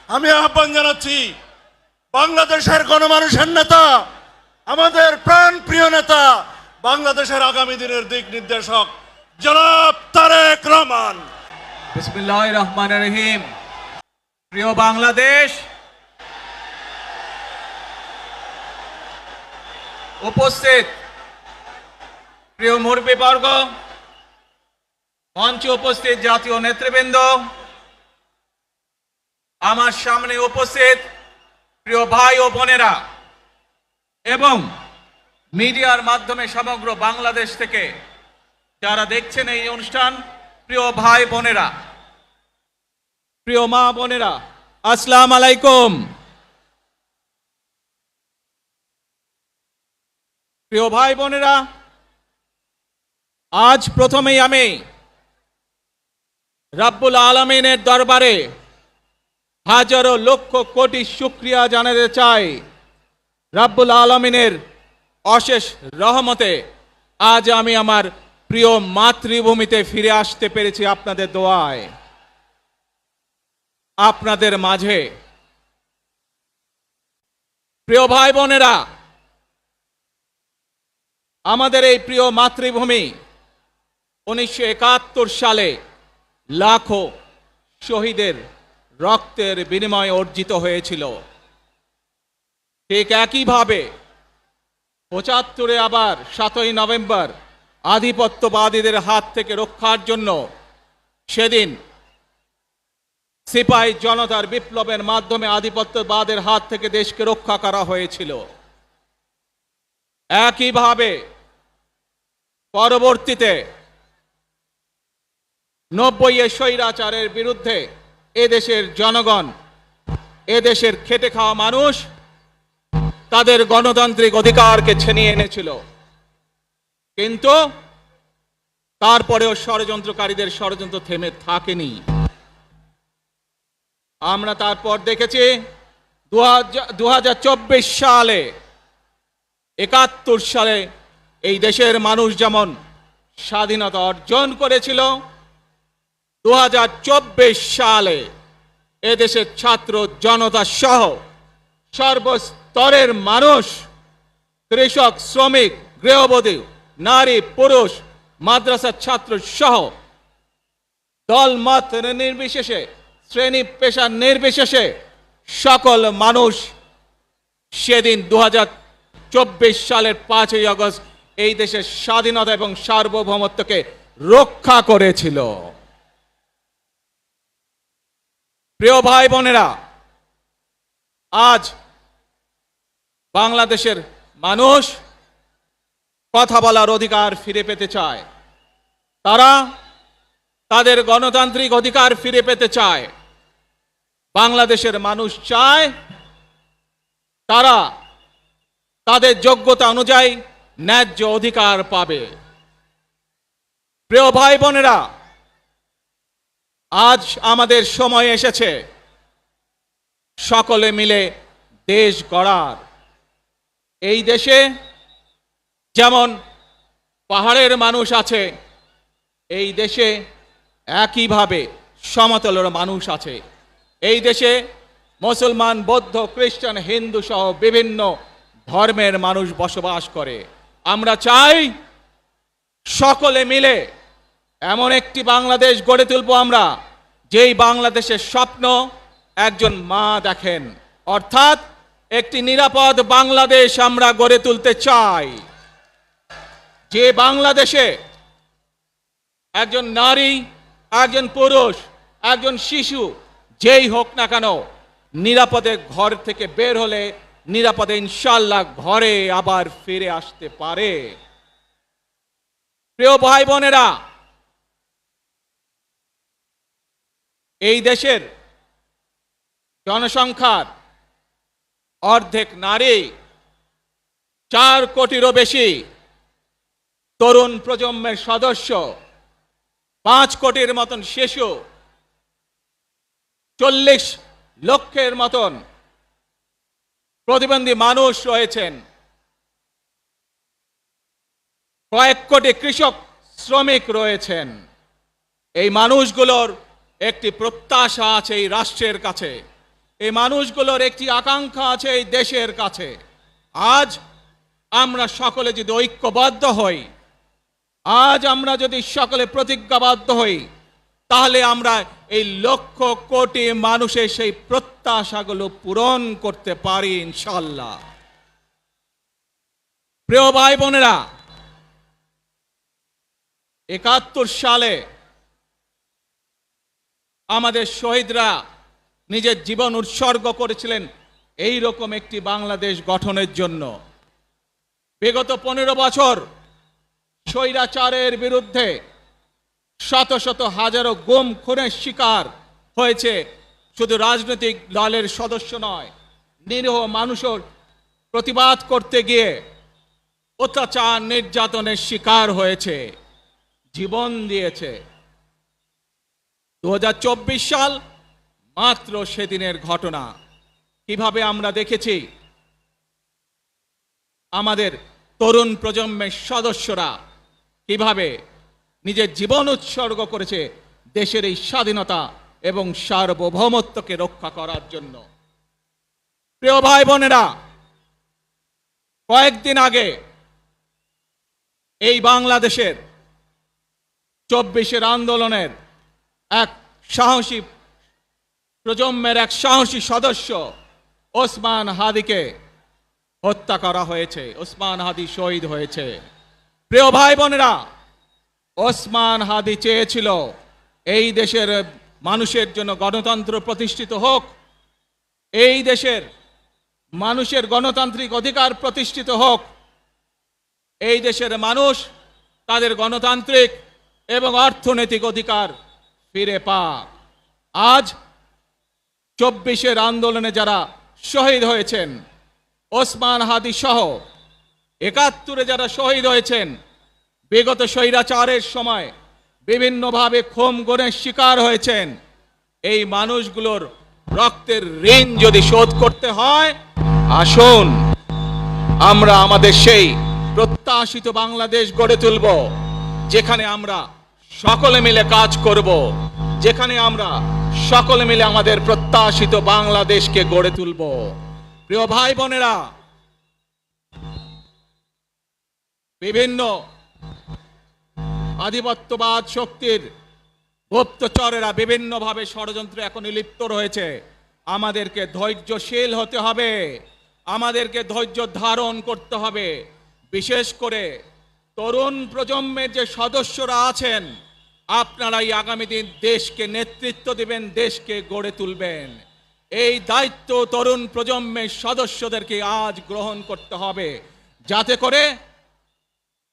আমি আহ্বান জানাচ্ছি বাংলাদেশের গণমানুষের নেতা, আমাদের প্রাণ প্রিয় নেতা, বাংলাদেশের আগামী দিনের দিক নির্দেশক জনাব তারেক রহমান। বিসমিল্লাহির রহমানির রহিম। প্রিয় বাংলাদেশ, উপস্থিত প্রিয় মুরব্বীবর্গ, মঞ্চে উপস্থিত জাতীয় নেতৃবৃন্দ, আমার সামনে উপস্থিত প্রিয় ভাই ও বোনেরা এবং মিডিয়ার মাধ্যমে সমগ্র বাংলাদেশ থেকে যারা দেখছেন এই অনুষ্ঠান, প্রিয় ভাই বোনেরা, প্রিয় মা বোনেরা, আসসালামু আলাইকুম। প্রিয় ভাই বোনেরা, আজ প্রথমেই আমি রব্বুল আলামিনের দরবারে হাজারো লক্ষ কোটি শুকরিয়া জানাতে চাই। রব্বুল আলামিনের অশেষ রহমতে আজ আমি আমার প্রিয় মাতৃভূমিতে ফিরে আসতে পেরেছি আপনাদের দোয়ায়। আপনাদের মাঝে প্রিয় ভাই বোনেরা, আমাদের এই প্রিয় মাতৃভূমি 1971 সালে লাখো শহীদের রক্তের বিনিময়ে অর্জিত হয়েছিল। ঠিক একইভাবে 75-এ আবার 7ই নভেম্বর আধিপত্যবাদীদের হাত থেকে রক্ষার জন্য সেদিন সিপাহী জনতার বিপ্লবের মাধ্যমে আধিপত্যবাদের হাত থেকে দেশকে রক্ষা করা হয়েছিল। একইভাবে পরবর্তীতে 90-এ স্বৈরাচারের বিরুদ্ধে এদেশের জনগণ, এদেশের খেটে খাওয়া মানুষ তাদের গণতান্ত্রিক অধিকারকে ছিনিয়ে এনেছিল। কিন্তু তারপরেও ষড়যন্ত্রকারীদের ষড়যন্ত্র থেমে থাকেনি। আমরা তারপর দেখেছি 2024 সালে, 71 সালে এই দেশের মানুষ যেমন স্বাধীনতা অর্জন করেছিল, 2024 সালে এদেশের ছাত্র জনতা সহ সর্বস্তরের মানুষ, কৃষক, শ্রমিক, গৃহবধূ, নারী, পুরুষ, মাদ্রাসার ছাত্র সহ দল মত নির্বিশেষে, শ্রেণী পেশা নির্বিশেষে সকল মানুষ সেদিন 2024 সালের 5ই আগস্ট এই দেশের স্বাধীনতা এবং সার্বভৌমত্বকে রক্ষা করেছিল। প্রিয় ভাই বোনেরা, আজ বাংলাদেশের মানুষ কথা বলার অধিকার ফিরে পেতে চায়। তারা তাদের গণতান্ত্রিক অধিকার ফিরে পেতে চায়। বাংলাদেশের মানুষ চায় তারা তাদের যোগ্যতা অনুযায়ী ন্যায্য অধিকার পাবে। প্রিয় ভাই বোনেরা, আজ আমাদের সময় এসেছে সকলে মিলে দেশ গড়ার। এই দেশে যেমন পাহাড়ের মানুষ আছে, এই দেশে একইভাবে সমতলের মানুষ আছে। এই দেশে মুসলমান, বৌদ্ধ, খ্রিস্টান, হিন্দু সহ বিভিন্ন ধর্মের মানুষ বসবাস করে। আমরা চাই সকলে মিলে এমন একটি বাংলাদেশ গড়ে তুলব আমরা, যেই বাংলাদেশের স্বপ্ন একজন মা দেখেন, অর্থাৎ একটি নিরাপদ বাংলাদেশ আমরা গড়ে তুলতে চাই। যে বাংলাদেশে একজন নারী, একজন পুরুষ, একজন শিশু যেই হোক না কেন নিরাপদে ঘর থেকে বের হলে নিরাপদে ইনশাআল্লাহ ঘরে আবার ফিরে আসতে পারে। প্রিয় ভাই বোনেরা, এই দেশের জনসংখ্যার অর্ধেক নারী, 4 কোটিরও বেশি তরুণ প্রজন্মের সদস্য, 5 কোটির মতন শিশু, 40 লক্ষের মতন প্রতিবন্ধী মানুষ রয়েছেন, কয়েক কোটি কৃষক শ্রমিক রয়েছেন। এই মানুষগুলোর একটি প্রত্যাশা আছে এই রাষ্ট্রের কাছে, এই মানুষগুলোর একটি আকাঙ্ক্ষা আছে এই দেশের কাছে। আজ আমরা সকলে যদি ঐক্যবদ্ধ হই, আজ আমরা যদি সকলে প্রতিজ্ঞাবদ্ধ হই, তাহলে আমরা এই লক্ষ কোটি মানুষের সেই প্রত্যাশাগুলো পূরণ করতে পারি ইনশাআল্লাহ। প্রিয় ভাই বোনেরা, ৭১ সালে আমাদের শহীদরা নিজের জীবন উৎসর্গ করেছিলেন এই রকম একটি বাংলাদেশ গঠনের জন্য। বিগত 15 বছর স্বৈরাচারের বিরুদ্ধে শত শত হাজারো গুম খুনের শিকার হয়েছে শুধু রাজনৈতিক দলের সদস্য নয়, নিরীহ মানুষের প্রতিবাদ করতে গিয়ে অত্যাচার নির্যাতনের শিকার হয়েছে, জীবন দিয়েছে। 2024 সাল মাত্র সেদিনের ঘটনা। কিভাবে আমরা দেখেছি আমাদের তরুণ প্রজন্মের সদস্যরা কিভাবে নিজের জীবন উৎসর্গ করেছে দেশের এই স্বাধীনতা এবং সার্বভৌমত্বকে রক্ষা করার জন্য। প্রিয় ভাই বোনেরা, কয়েকদিন আগে এই বাংলাদেশের 24-এর আন্দোলনের এক সাহসী প্রজন্মের এক সাহসী সদস্য ওসমান হাদিকে হত্যা করা হয়েছে। ওসমান হাদি শহীদ হয়েছে। প্রিয় ভাই বোনেরা, ওসমান হাদি চেয়েছিল এই দেশের মানুষের জন্য গণতন্ত্র প্রতিষ্ঠিত হোক, এই দেশের মানুষের গণতান্ত্রিক অধিকার প্রতিষ্ঠিত হোক, এই দেশের মানুষ তাদের গণতান্ত্রিক এবং অর্থনৈতিক অধিকার ফিরে পাক। আজ 24-এর আন্দোলনে যারা শহীদ হয়েছেন, ওসমান হাদি সহ ৭১-এ যারা শহীদ হয়েছেন, বিগত স্বৈরাচারের সময় বিভিন্নভাবে খুন গুমের শিকার হয়েছেন, এই মানুষগুলোর রক্তের ঋণ যদি শোধ করতে হয়, আসুন আমরা আমাদের সেই প্রত্যাশিত বাংলাদেশ গড়ে তুলব, যেখানে আমরা সকলে মিলে কাজ করব, যেখানে আমরা সকলে মিলে আমাদের প্রত্যাশিত বাংলাদেশকে গড়ে তুলব। প্রিয় ভাই বোনেরা, বিভিন্ন আধিপত্যবাদ শক্তির গুপ্তচরেরা বিভিন্নভাবে ষড়যন্ত্রে এখন লিপ্ত রয়েছে। আমাদেরকে ধৈর্যশীল হতে হবে, আমাদেরকে ধৈর্য ধারণ করতে হবে। বিশেষ করে তরুণ প্রজন্মের যে সদস্যরা আছেন, আপনারাই আগামী দিন দেশকে নেতৃত্ব দিবেন, দেশকে গড়ে তুলবেন। এই দায়িত্ব তরুণ প্রজন্মের সদস্যদেরকে আজ গ্রহণ করতে হবে, যাতে করে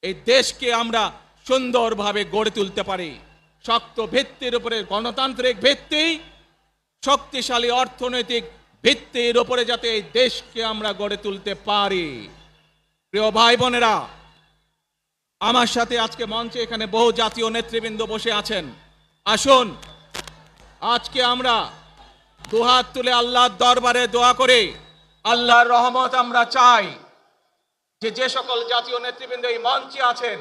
এই দেশকে আমরা সুন্দরভাবে গড়ে তুলতে পারি। শক্ত ভিত্তির উপরে গণতান্ত্রিক ভিত্তি, শক্তিশালী অর্থনৈতিক ভিত্তির উপরে যাতে এই দেশকে আমরা গড়ে তুলতে পারি। প্রিয় ভাই বোনেরা, আমার সাথে আজকে মঞ্চে এখানে বহু জাতীয় নেতৃবৃন্দ বসে আছেন। আসুন আজকে আমরা দুহাত তুলে আল্লাহর দরবারে দোয়া করি, আল্লাহর রহমত আমরা চাই। যে সকল জাতীয় নেতৃবৃন্দ এই মঞ্চে আছেন,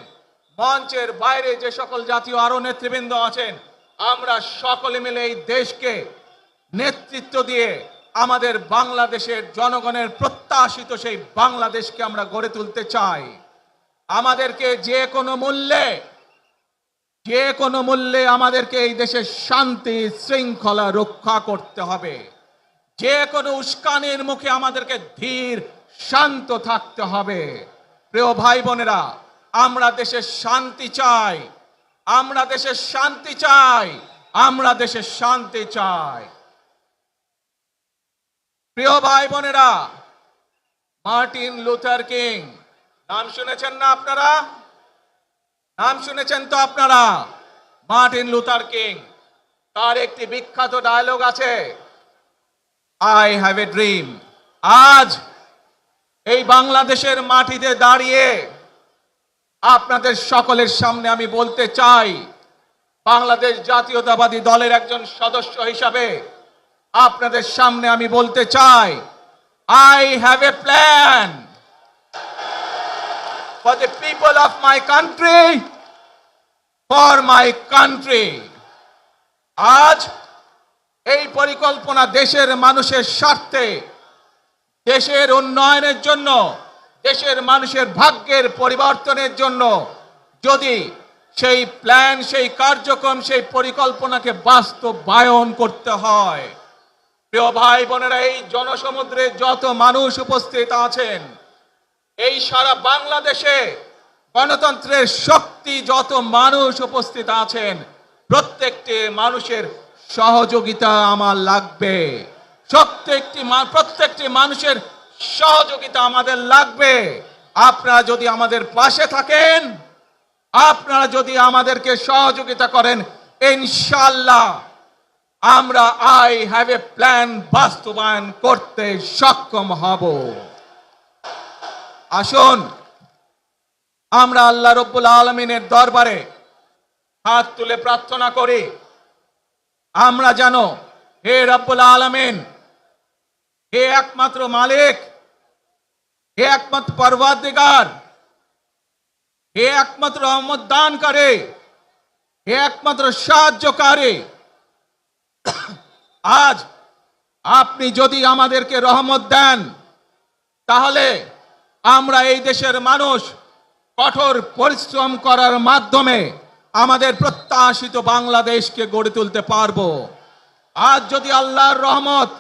মঞ্চের বাইরে যে সকল জাতীয় আরো নেতৃবৃন্দ আছেন, আমরা সকলে মিলে এই দেশকে নেতৃত্ব দিয়ে আমাদের বাংলাদেশের জনগণের প্রত্যাশিত সেই বাংলাদেশকে আমরা গড়ে তুলতে চাই। আমাদেরকে যে কোনো মূল্যে আমাদেরকে এই দেশের শান্তি শৃঙ্খলা রক্ষা করতে হবে। যে কোনো উস্কানির মুখে আমাদেরকে ধীর শান্ত থাকতে হবে। প্রিয় ভাই বোনেরা, আমরা দেশের শান্তি চাই, আমরা দেশের শান্তি চাই, আমরা দেশের শান্তি চাই। প্রিয় ভাই বোনেরা, মার্টিন লুথার কিং নাম শুনেছেন না আপনারা? নাম শুনেছেন তো আপনারা? মার্টিন লুথার কিং, তার একটি বিখ্যাত ডায়লগ আছে, আই হ্যাভ এ ড্রিম। আজ এই বাংলাদেশের মাটিতে দাঁড়িয়ে আপনাদের সকলের সামনে আমি বলতে চাই, বাংলাদেশ জাতীয়তাবাদী দলের একজন সদস্য হিসাবে আপনাদের সামনে আমি বলতে চাই, I have a plan for the people of my country, for my country. আজ এই পরিকল্পনা দেশের মানুষের স্বার্থে, দেশের উন্নয়নের জন্য, দেশের মানুষের ভাগ্যের পরিবর্তনের জন্য যদি সেই প্ল্যান, সেই কার্যক্রম, সেই পরিকল্পনাকে বাস্তবায়ন করতে হয়, প্রিয় ভাই বোনেরা, এই জনসমুদ্রে যত মানুষ উপস্থিত আছেন, এই সারা বাংলাদেশে গণতন্ত্রের শক্তি যত মানুষ উপস্থিত আছেন, প্রত্যেকটি মানুষের সহযোগিতা আমার লাগবে। প্রত্যেকটি মানুষের সহযোগিতা আমাদের লাগবে। আপনারা যদি আমাদের পাশে থাকেন, আপনারা যদি আমাদেরকে সহযোগিতা করেন, ইনশাআল্লাহ আমরা আই হ্যাভ এ প্ল্যান বাস্তবায়ন করতে সক্ষম হব। আসুন আমরা আল্লাহ রব্বুল আলামিনের দরবারে হাত তুলে প্রার্থনা করি, আমরা জানো হে রব্বুল আলামিন, হে একমাত্র মালিক, হে একমাত্র পরওয়ারদিগার, হে একমাত্র রহমত দানকারী, হে একমাত্র সাহায্যকারী, আজ আপনি যদি আমাদেরকে রহমত দেন, তাহলে আমরা এই দেশের মানুষ কঠোর পরিশ্রম করার মাধ্যমে আমাদের প্রত্যাশিত বাংলাদেশকে গড়ে তুলতে পারবো। আজ যদি আল্লাহর রহমত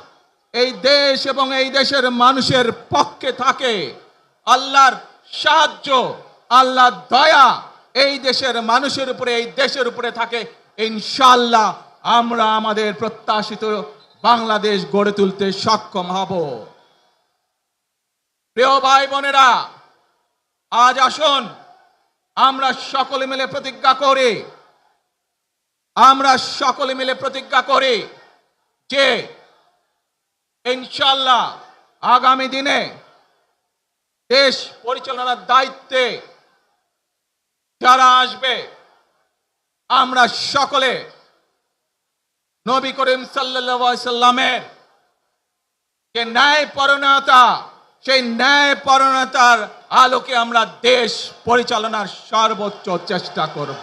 এই দেশ এবং এই দেশের মানুষের পক্ষে থাকে, আল্লাহর সাহায্য, আল্লাহর দয়া এই দেশের মানুষের উপরে, এই দেশের উপরে থাকে, ইনশাআল্লাহ আমরা আমাদের প্রত্যাশিত বাংলাদেশ গড়ে তুলতে সক্ষম হব। প্রিয় ভাই বোনেরা, আজ আসুন আমরা সকলে মিলে প্রতিজ্ঞা করি, আমরা সকলে মিলে প্রতিজ্ঞা করি যে ইনশাআল্লাহ আগামী দিনে দেশ পরিচালনার দায়িত্বে যারা আসবে, আমরা সকলে নবী করিম সাল্লাল্লাহু আলাইহি সাল্লামের যে ন্যায়পরায়ণতা, সেই ন্যায়পরায়ণতার আলোকে আমরা দেশ পরিচালনার সর্বোচ্চ চেষ্টা করব।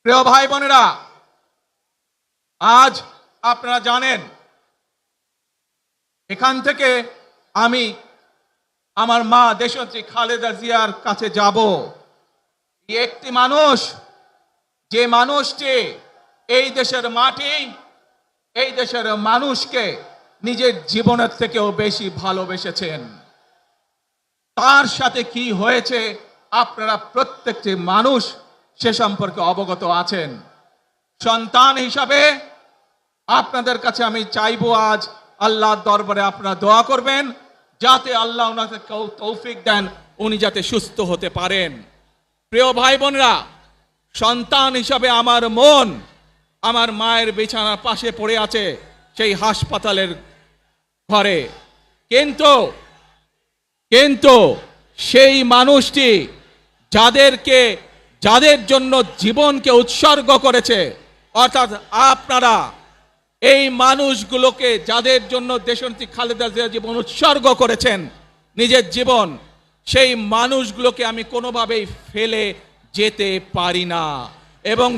প্রিয় ভাই বোনেরা, আজ আপনারা জানেন এখান থেকে আমি আমার মা দেশনেত্রী খালেদা জিয়ার কাছে যাব। একটি মানুষ, যে মানুষটি এই দেশের মাটি, এই দেশের মানুষকে নিজের জীবনের থেকেও বেশি ভালোবেসেছেন, তার সাথে কি হয়েছে আপনারা প্রত্যেকটি মানুষ সে সম্পর্কে অবগত আছেন। সন্তান হিসাবে আপনাদের কাছে আমি চাইবো, আজ আল্লাহর দরবারে আপনারা দোয়া করবেন যাতে আল্লাহ ওনাকে তৌফিক দেন, উনি যাতে সুস্থ হতে পারেন। প্রিয় ভাই বোনেরা, সন্তান হিসাবে আমার মন আমার মায়ের বিছানার পাশে পড়ে আছে সেই হাসপাতালের ঘরে, কিন্তু সেই মানুষটি যাদের জন্য জীবনকে উৎসর্গ করেছে, অর্থাৎ আপনারা এই মানুষগুলোকে, যাদের জন্য দেশনেত্রী খালেদা জিয়া জীবন উৎসর্গ করেছেন, নিজের জীবন, সেই মানুষগুলোকে আমি কোনোভাবেই ফেলে যেতে পারি না। এবং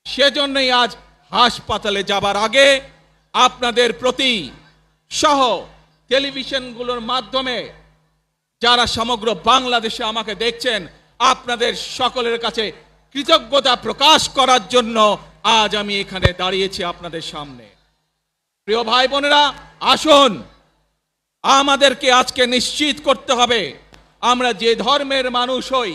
সেজন্যই আজ হাসপাতালে যাবার আগে আপনাদের প্রতি সহ টেলিভিশনগুলোর মাধ্যমে যারা সমগ্র বাংলাদেশে আমাকে দেখছেন, আপনাদের সকলের কাছে কৃতজ্ঞতা প্রকাশ করার জন্য আজ আমি এখানে দাঁড়িয়েছি আপনাদের সামনে। প্রিয় ভাই বোনেরা, আসুন আমাদেরকে আজকে নিশ্চিত করতে হবে, আমরা যে ধর্মের মানুষ হই,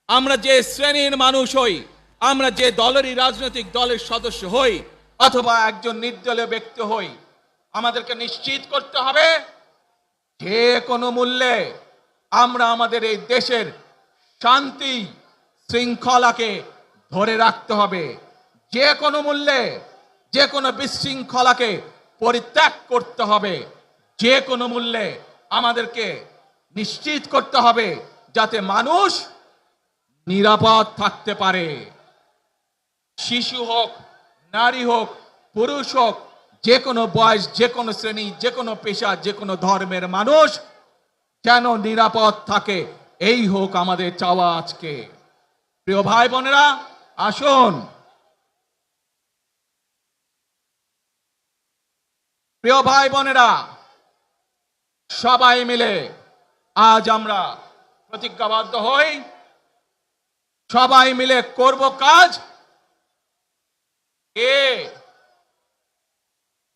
আমরা যে শ্রেণীর মানুষ হই, আমরা যে দলেরই রাজনৈতিক দলের সদস্য হই অথবা একজন নির্দলীয় ব্যক্তি হই, আমাদেরকে নিশ্চিত করতে হবে যে কোনো মূল্যে আমরা আমাদের এই দেশের শান্তি শৃঙ্খলাকে ধরে রাখতে হবে। যে কোনো মূল্যে, যে কোনো বিশৃঙ্খলাকে পরিত্যাগ করতে হবে। যে কোনো মূল্যে আমাদেরকে নিশ্চিত করতে হবে যাতে মানুষ নিরাপদ থাকতে পারে। শিশু হোক, নারী হোক, পুরুষ হোক, যে কোনো বয়স, যে কোনো শ্রেণী, যে কোনো পেশা, যে কোনো ধর্মের মানুষ যেন নিরাপদ থাকে, এই হোক আমাদের চাওয়া আজকে। প্রিয় ভাই বোনেরা, আসুন। প্রিয় ভাই বোনেরা, সবাই মিলে আজ আমরা প্রতিজ্ঞাবদ্ধ হই, সবাই মিলে করব কাজ।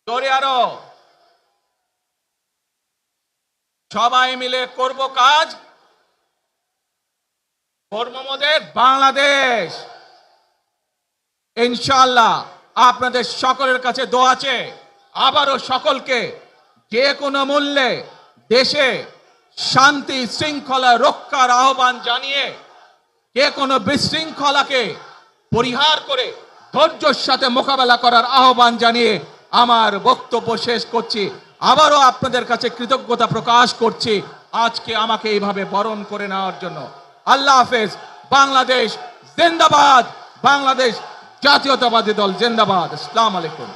জোরে আরো, সবাই মিলে করব কাজ, কর্মমদের বাংলাদেশ। ইনশাআল্লাহ আপনাদের সকলের কাছে দোয়া আছে, আবারও সকলকে যে কোনো মূল্যে দেশে শান্তি শৃঙ্খলা রক্ষার আহ্বান জানিয়ে যে কোনো বিশৃঙ্খলাকে পরিহার করে ধৈর্যের সাথে মোকাবেলা করার আহ্বান জানিয়ে আমার বক্তব্য শেষ করছি। আবারও আপনাদের কাছে কৃতজ্ঞতা প্রকাশ করছি আজকে আমাকে এইভাবে বরণ করে নেওয়ার জন্য। আল্লাহ হাফেজ। বাংলাদেশ জিন্দাবাদ, বাংলাদেশ জাতীয়তাবাদী দল জিন্দাবাদ। আসসালামু আলাইকুম।